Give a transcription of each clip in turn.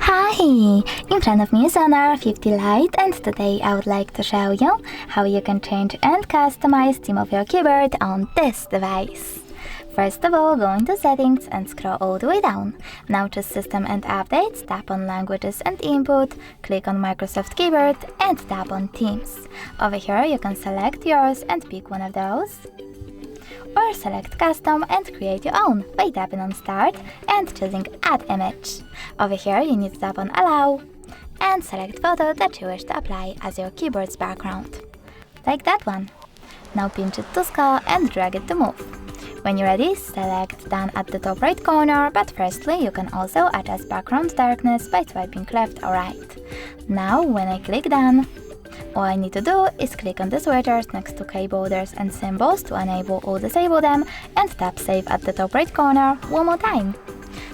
Hi! In front of me is Honor 50 Lite, and today I would like to show you how you can change and customize theme of your keyboard on this device. First of all, go into Settings and scroll all the way down. Now choose System and Updates, tap on Languages and Input, click on Microsoft Keyboard and tap on Themes. Over here you can select yours and pick one of those, or select Custom and create your own by tapping on Start and choosing Add Image. Over here you need to tap on Allow and select photo that you wish to apply as your keyboard's background, like that one. Now pinch it to scale and drag it to move. When you're ready, select Done at the top right corner, but firstly you can also adjust background darkness by swiping left or right. Now when I click Done, all I need to do is click on the switchers next to keyboarders and symbols to enable or disable them and tap Save at the top right corner one more time.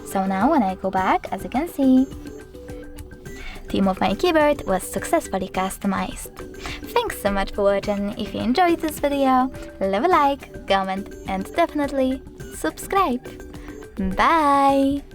So now when I go back, as you can see, theme of my keyboard was successfully customized. Thanks so much for watching. If you enjoyed this video, leave a like, comment and definitely subscribe. Bye!